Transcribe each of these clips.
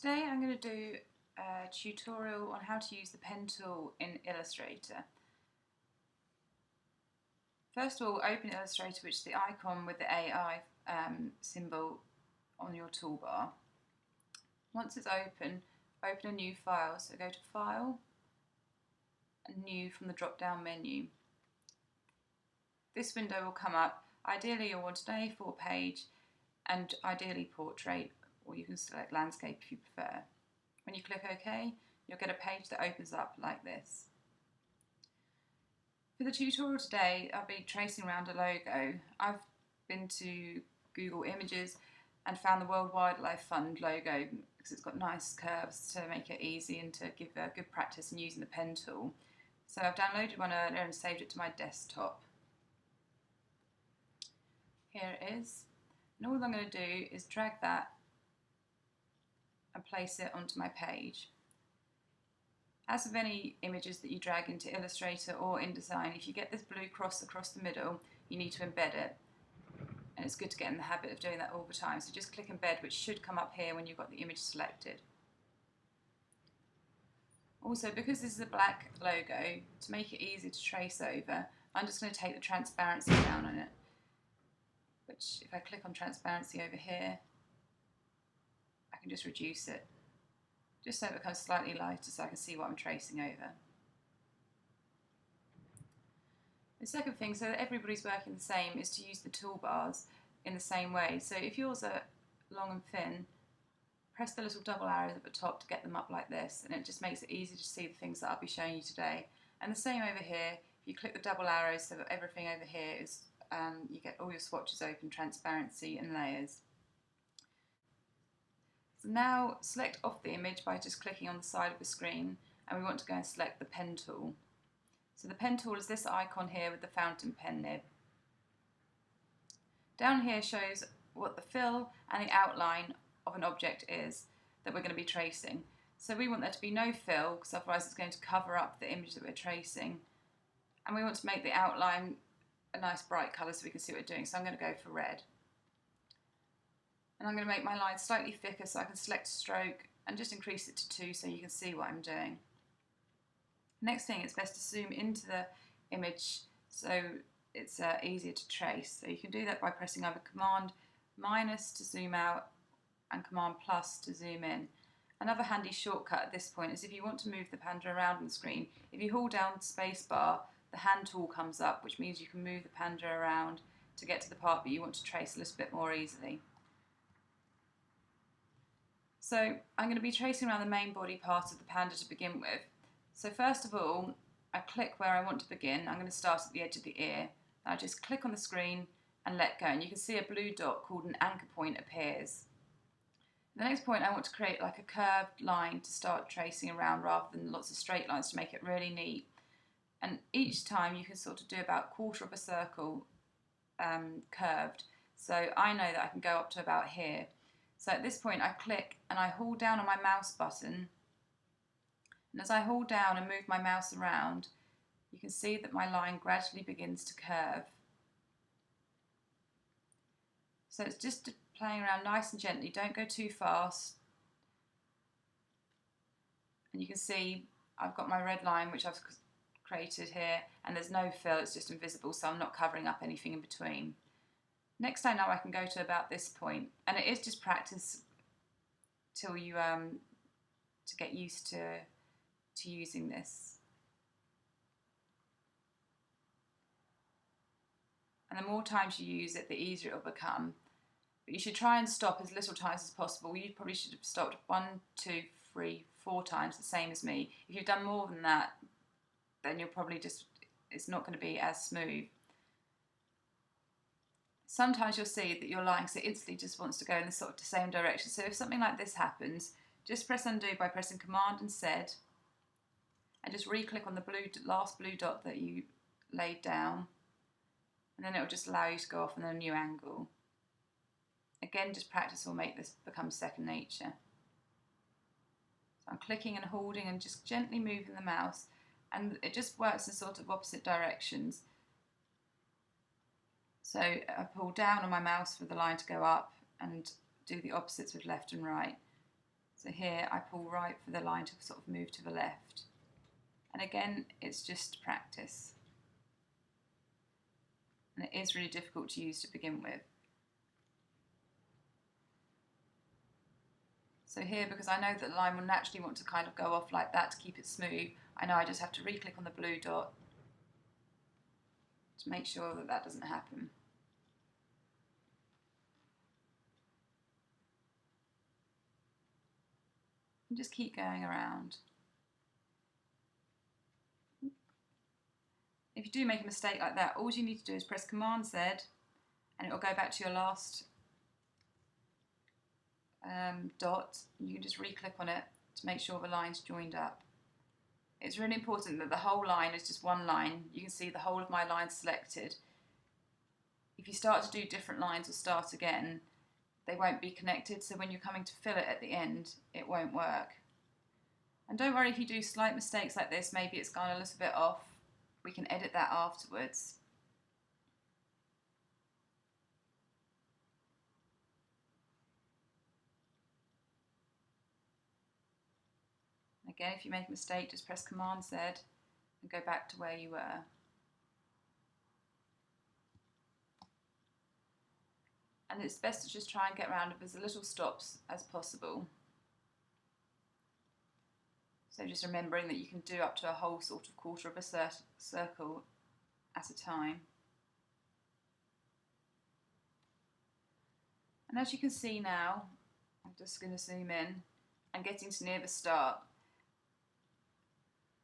Today I'm going to do a tutorial on how to use the pen tool in Illustrator. First of all, open Illustrator, which is the icon with the AI symbol on your toolbar. Once it's open a new file. So go to File and New from the drop-down menu. This window will come up. Ideally you'll want an A4 page and ideally portrait, or you can select landscape if you prefer. When you click OK, you'll get a page that opens up like this. For the tutorial today, I'll be tracing around a logo. I've been to Google Images and found the World Wildlife Fund logo because it's got nice curves to make it easy and to give a good practice in using the pen tool. So I've downloaded one earlier and saved it to my desktop. Here it is. And all I'm going to do is drag that and place it onto my page. As with any images that you drag into Illustrator or InDesign, if you get this blue cross across the middle, you need to embed it. And it's good to get in the habit of doing that all the time. So just click embed, which should come up here when you've got the image selected. Also, because this is a black logo, to make it easy to trace over, I'm just going to take the transparency down on it. Which, if I click on transparency over here, I can just reduce it, just so it becomes slightly lighter so I can see what I'm tracing over. The second thing, so that everybody's working the same, is to use the toolbars in the same way. So if yours are long and thin, press the little double arrows at the top to get them up like this, and it just makes it easy to see the things that I'll be showing you today. And the same over here, if you click the double arrows so that everything over here is, you get all your swatches open, transparency and layers. So now select off the image by just clicking on the side of the screen, and we want to go and select the pen tool. So the pen tool is this icon here with the fountain pen nib. Down here shows what the fill and the outline of an object is that we're going to be tracing. So we want there to be no fill, because otherwise it's going to cover up the image that we're tracing. And we want to make the outline a nice bright colour so we can see what we're doing. So I'm going to go for red. And I'm going to make my line slightly thicker so I can select stroke and just increase it to 2 so you can see what I'm doing. Next thing, it's best to zoom into the image so it's easier to trace. So you can do that by pressing either Command minus to zoom out and Command plus to zoom in. Another handy shortcut at this point is if you want to move the panda around on the screen, if you hold down spacebar, the hand tool comes up, which means you can move the panda around to get to the part that you want to trace a little bit more easily. So I'm going to be tracing around the main body part of the panda to begin with. So first of all, I click where I want to begin. I'm going to start at the edge of the ear. I just click on the screen and let go, and you can see a blue dot called an anchor point appears. The next point, I want to create like a curved line to start tracing around rather than lots of straight lines to make it really neat. And each time you can sort of do about a quarter of a circle curved. So I know that I can go up to about here. So at this point I click and I hold down on my mouse button, and as I hold down and move my mouse around, you can see that my line gradually begins to curve. So it's just playing around nice and gently, don't go too fast. And you can see I've got my red line which I've created here, and there's no fill, it's just invisible, so I'm not covering up anything in between. Next I know I can go to about this point, and it is just practice till you to get used to using this. And the more times you use it, the easier it will become. But you should try and stop as little times as possible. You probably should have stopped 1, 2, 3, 4 times, the same as me. If you've done more than that, then you'll probably just, it's not going to be as smooth. Sometimes you'll see that your line instantly just wants to go in the sort of the same direction. So if something like this happens, just press undo by pressing Command and Z, and just re-click on the last blue dot that you laid down, and then it will just allow you to go off on a new angle. Again, just practice will make this become second nature. So I'm clicking and holding and just gently moving the mouse, and it just works in sort of opposite directions. So I pull down on my mouse for the line to go up and do the opposites with left and right. So here I pull right for the line to sort of move to the left. And again, it's just practice. And it is really difficult to use to begin with. So here, because I know that the line will naturally want to kind of go off like that to keep it smooth, I know I just have to re-click on the blue dot to make sure that that doesn't happen. And just keep going around. If you do make a mistake like that, all you need to do is press Command Z and it will go back to your last dot. You can just re-click on it to make sure the line's joined up. It's really important that the whole line is just one line. You can see the whole of my line selected. If you start to do different lines or start again, they won't be connected, so when you're coming to fill it at the end, it won't work. And don't worry if you do slight mistakes like this, maybe it's gone a little bit off. We can edit that afterwards. Again, if you make a mistake, just press Command Z and go back to where you were. And it's best to just try and get around with as little stops as possible. So just remembering that you can do up to a whole sort of quarter of a circle at a time. And as you can see now, I'm just going to zoom in, I'm getting to near the start.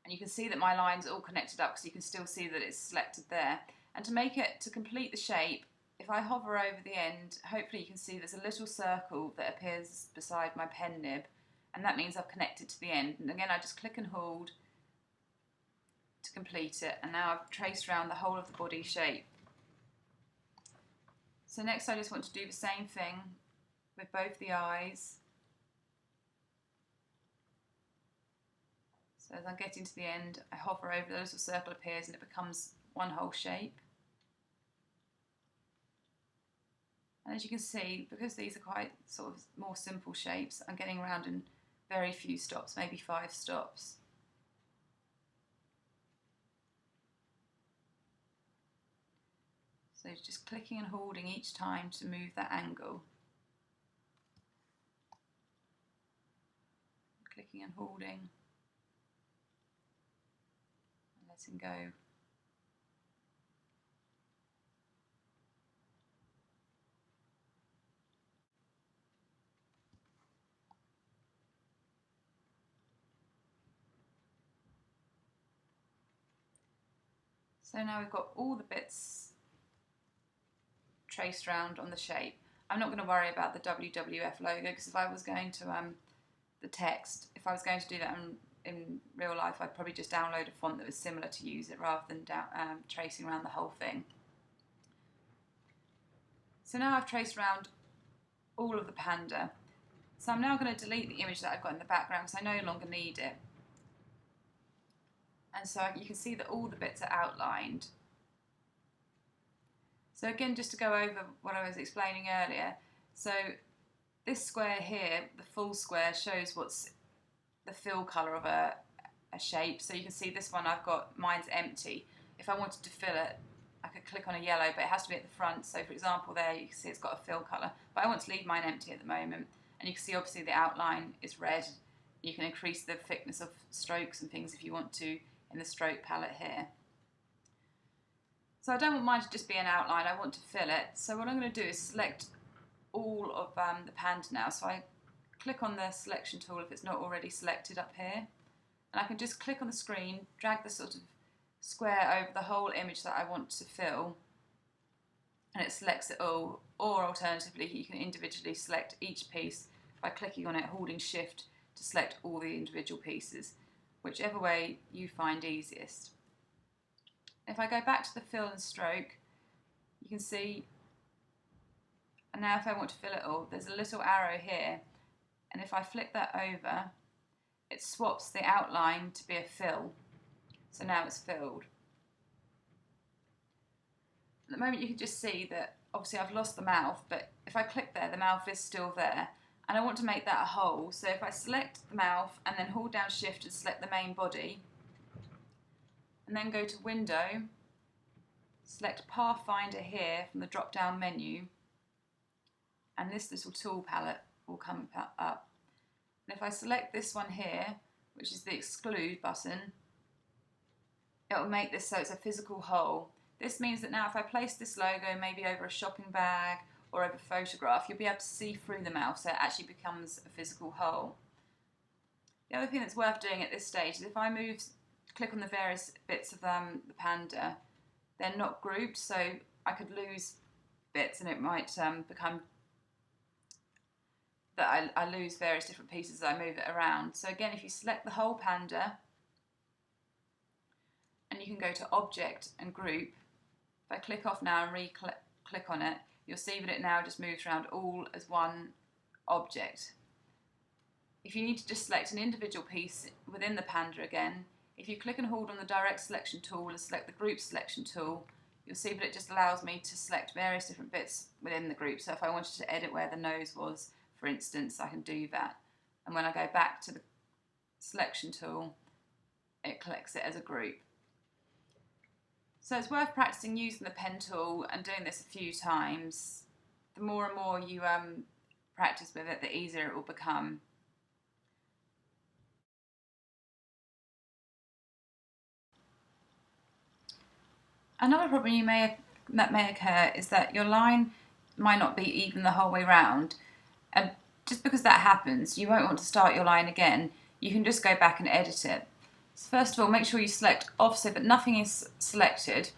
And you can see that my line's all connected up because you can still see that it's selected there. And to complete the shape, if I hover over the end, hopefully you can see there's a little circle that appears beside my pen nib, and that means I've connected to the end. And again, I just click and hold to complete it, and now I've traced around the whole of the body shape. So next I just want to do the same thing with both the eyes. So as I'm getting to the end, I hover over, the little circle appears and it becomes one whole shape. And as you can see, because these are quite sort of more simple shapes, I'm getting around in very few stops, maybe 5 stops. So just clicking and holding each time to move that angle. Clicking and holding. And letting go. So now we've got all the bits traced around on the shape. I'm not going to worry about the WWF logo because if I was going to the text, if I was going to do that in real life, I'd probably just download a font that was similar to use it rather than tracing around the whole thing. So now I've traced around all of the panda. So I'm now going to delete the image that I've got in the background because I no longer need it. And so you can see that all the bits are outlined. So again, just to go over what I was explaining earlier, so this square here, the full square, shows what's the fill colour of a shape. So you can see this one mine's empty. If I wanted to fill it, I could click on a yellow, but it has to be at the front. So for example there, you can see it's got a fill colour, but I want to leave mine empty at the moment. And you can see obviously the outline is red. You can increase the thickness of strokes and things if you want to in the stroke palette here. So I don't want mine to just be an outline, I want to fill it. So what I'm going to do is select all of the panda now. So I click on the selection tool if it's not already selected up here. And I can just click on the screen, drag the sort of square over the whole image that I want to fill, and it selects it all. Or alternatively, you can individually select each piece by clicking on it, holding Shift to select all the individual pieces, whichever way you find easiest. If I go back to the fill and stroke, you can see, and now if I want to fill it all, there's a little arrow here, and if I flick that over, it swaps the outline to be a fill. So now it's filled. At the moment you can just see that obviously I've lost the mouth, but if I click there, the mouth is still there. and I want to make that a whole. So if I select the mouth and then hold down Shift and select the main body, and then go to Window, select Pathfinder here from the drop down menu, and this little tool palette will come up. And if I select this one here, which is the exclude button, it will make this so it's a physical whole. This means that now if I place this logo maybe over a shopping bag or over a photograph, you'll be able to see through the mouth, so it actually becomes a physical whole. The other thing that's worth doing at this stage is if I click on the various bits of the panda, they're not grouped, so I could lose bits and it might become that I lose various different pieces as I move it around. So again, if you select the whole panda, and you can go to Object and Group, if I click off now and click on it, you'll see that it now just moves around all as one object. If you need to just select an individual piece within the panda again, if you click and hold on the Direct Selection tool and select the Group Selection tool, you'll see that it just allows me to select various different bits within the group. So if I wanted to edit where the nose was, for instance, I can do that. And when I go back to the Selection tool, it collects it as a group. So it's worth practicing using the pen tool and doing this a few times. The more and more you practice with it, the easier it will become. Another problem that may occur is that your line might not be even the whole way round, and just because that happens, you won't want to start your line again. You can just go back and edit it. So first of all, make sure you select Offset, but nothing is selected,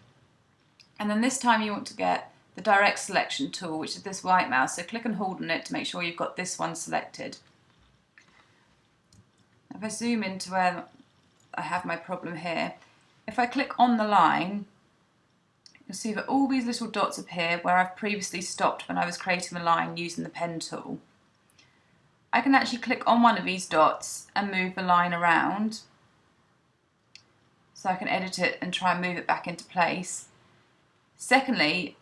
and then this time you want to get the Direct Selection tool, which is this white mouse, so click and hold on it to make sure you've got this one selected. If I zoom into where I have my problem here, if I click on the line, you'll see that all these little dots appear where I've previously stopped when I was creating the line using the pen tool. I can actually click on one of these dots and move the line around, so I can edit it and try and move it back into place. Secondly,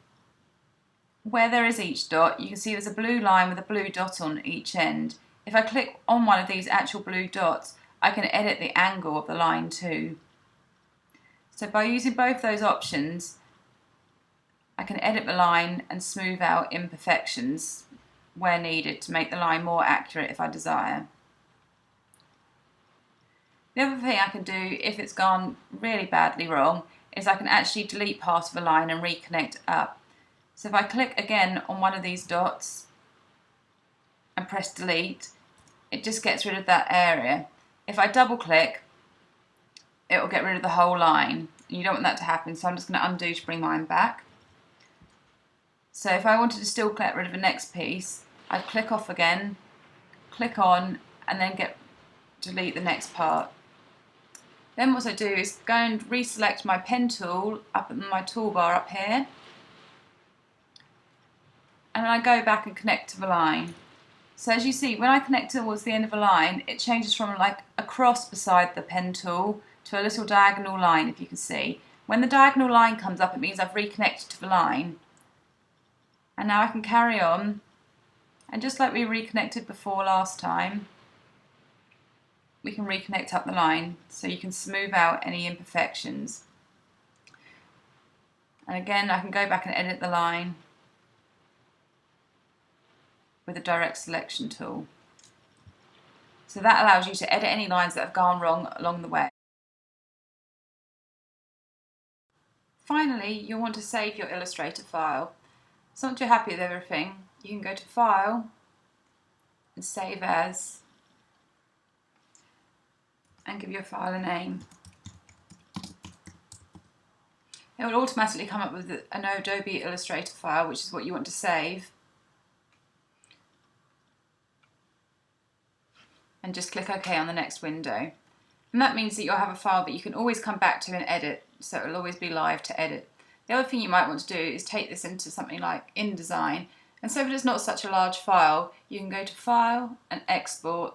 where there is each dot, you can see there's a blue line with a blue dot on each end. If I click on one of these actual blue dots, I can edit the angle of the line too. So by using both those options, I can edit the line and smooth out imperfections where needed to make the line more accurate if I desire. The other thing I can do if it's gone really badly wrong is I can actually delete part of a line and reconnect up. So if I click again on one of these dots and press delete, it just gets rid of that area. If I double click, it will get rid of the whole line. You don't want that to happen, so I'm just going to undo to bring mine back. So if I wanted to still get rid of the next piece, I'd click off again, click on, and then delete the next part. Then what I do is go and reselect my pen tool up at my toolbar up here, and then I go back and connect to the line. So as you see, when I connect towards the end of a line, it changes from like a cross beside the pen tool to a little diagonal line, if you can see. When the diagonal line comes up, it means I've reconnected to the line. And now I can carry on, and just like we reconnected before last time, we can reconnect up the line so you can smooth out any imperfections. And again, I can go back and edit the line with the Direct Selection tool. So that allows you to edit any lines that have gone wrong along the way. Finally, you'll want to save your Illustrator file. So once you're happy with everything, you can go to File and Save As, and give your file a name. It will automatically come up with an Adobe Illustrator file, which is what you want to save. And just click OK on the next window. And that means that you'll have a file that you can always come back to and edit, so it will always be live to edit. The other thing you might want to do is take this into something like InDesign, and so that it's not such a large file, you can go to File and Export,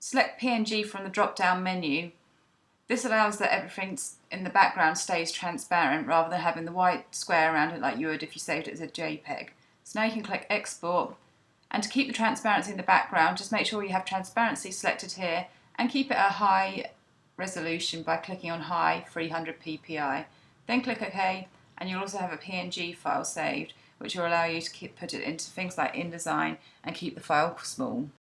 select PNG from the drop-down menu. This allows that everything in the background stays transparent rather than having the white square around it like you would if you saved it as a JPEG. So now you can click Export, And to keep the transparency in the background, just make sure you have transparency selected here and keep it at a high resolution by clicking on high 300 ppi. Then click OK, and you'll also have a PNG file saved, which will allow you to put it into things like InDesign and keep the file small.